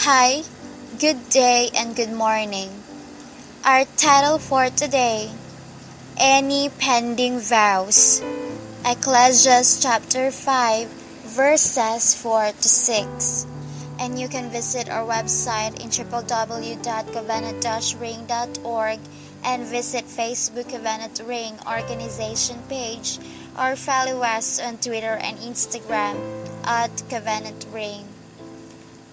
Hi, good day and good morning. Our title for today, Any Pending Vows, Ecclesiastes chapter 5, verses 4 to 6. And you can visit our website in www.covenant-ring.org and visit Facebook Covenant Ring organization page or follow us on Twitter and Instagram at Covenant Ring.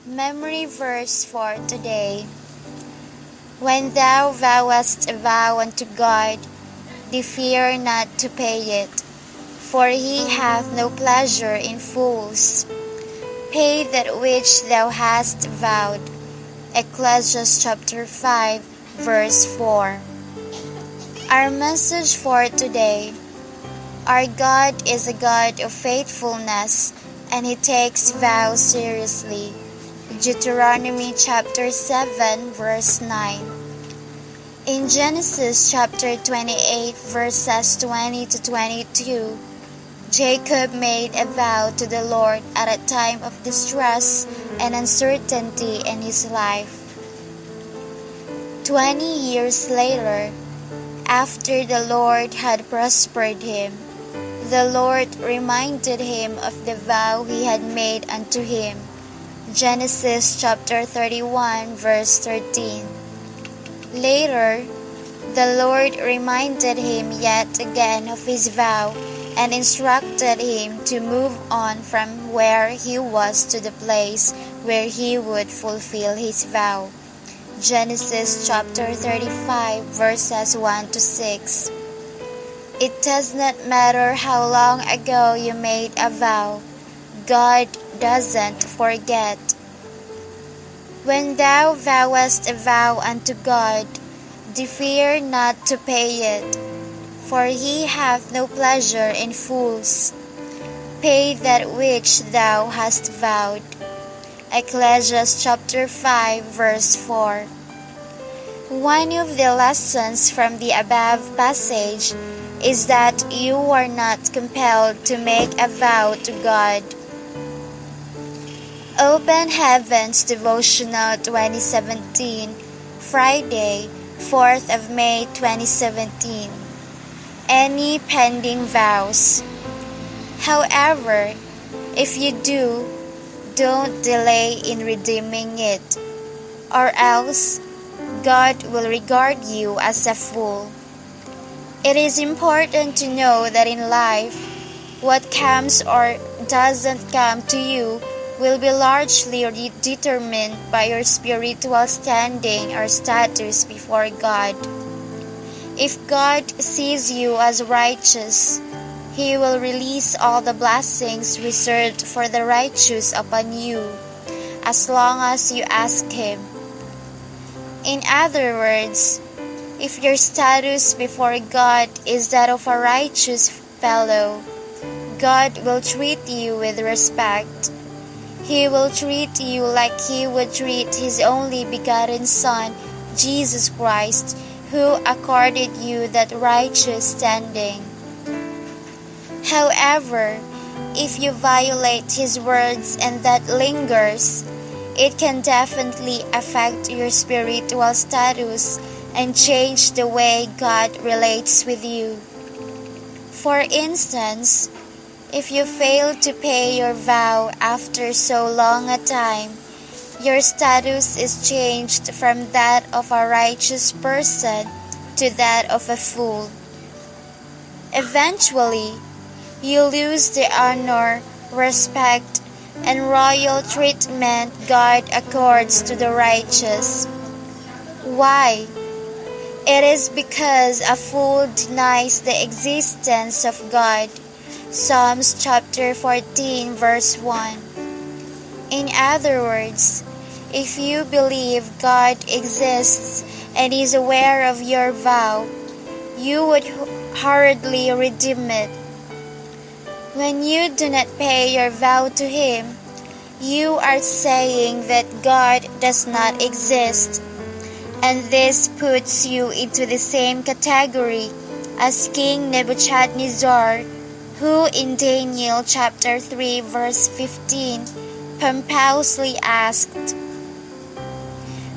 Memory verse for today. When thou vowest a vow unto God, fear not to pay it, for he hath no pleasure in fools. Pay that which thou hast vowed. Ecclesiastes chapter 5, verse 4. Our message for today. Our God is a God of faithfulness, and he takes vows seriously. Deuteronomy chapter 7, verse 9. In Genesis chapter 28, verses 20 to 22, Jacob made a vow to the Lord at a time of distress and uncertainty in his life. 20 years later, after the Lord had prospered him, the Lord reminded him of the vow he had made unto him. Genesis chapter 31, verse 13. Later, the Lord reminded him yet again of his vow and instructed him to move on from where he was to the place where he would fulfill his vow. Genesis chapter 35, verses 1 to 6. It does not matter how long ago you made a vow, God doesn't forget. When thou vowest a vow unto God, fear not to pay it, for he hath no pleasure in fools. Pay that which thou hast vowed. Ecclesiastes chapter 5, verse 4. One of the lessons from the above passage is that you are not compelled to make a vow to God. Open Heavens Devotional 2017, Friday, 4th of May 2017. Any pending vows. However, if you do, don't delay in redeeming it, or else God will regard you as a fool. It is important to know that in life, what comes or doesn't come to you will be largely determined by your spiritual standing or status before God. If God sees you as righteous, he will release all the blessings reserved for the righteous upon you, as long as you ask him. In other words, if your status before God is that of a righteous fellow, God will treat you with respect. He will treat you like he would treat his only begotten Son, Jesus Christ, who accorded you that righteous standing. However, if you violate his words and that lingers, it can definitely affect your spiritual status and change the way God relates with you. For instance, if you fail to pay your vow after so long a time, your status is changed from that of a righteous person to that of a fool. Eventually, you lose the honor, respect, and royal treatment God accords to the righteous. Why? It is because a fool denies the existence of God. Psalms chapter 14, verse 1. In other words, if you believe God exists and is aware of your vow, you would hurriedly redeem it. When you do not pay your vow to him, you are saying that God does not exist, and this puts you into the same category as King Nebuchadnezzar, who in Daniel chapter 3 verse 15 pompously asked,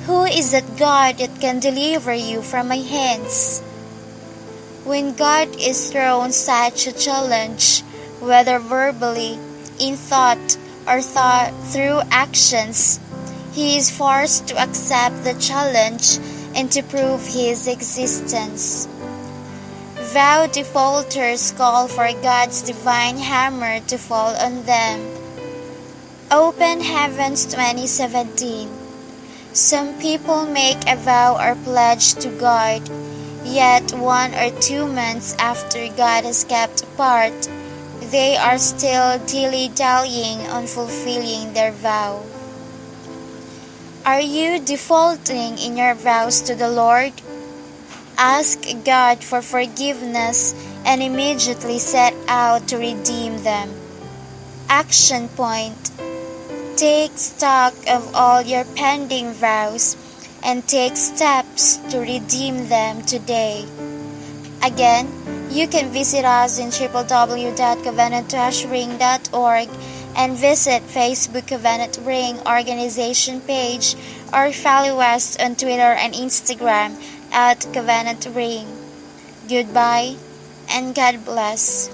Who is that God that can deliver you from my hands? When God is thrown such a challenge, whether verbally, in thought, or through actions, he is forced to accept the challenge and to prove his existence. Vow defaulters call for God's divine hammer to fall on them. Open Heavens 2017. Some people make a vow or pledge to God, yet 1 or 2 months after God has kept apart, they are still dilly-dallying on fulfilling their vow. Are you defaulting in your vows to the Lord? Ask God for forgiveness and immediately set out to redeem them. Action point: take stock of all your pending vows and take steps to redeem them today. Again, you can visit us in www.covenant-ring.org and visit Facebook Covenant Ring organization page or follow us on Twitter and Instagram at Covenant Ring. Goodbye and God bless.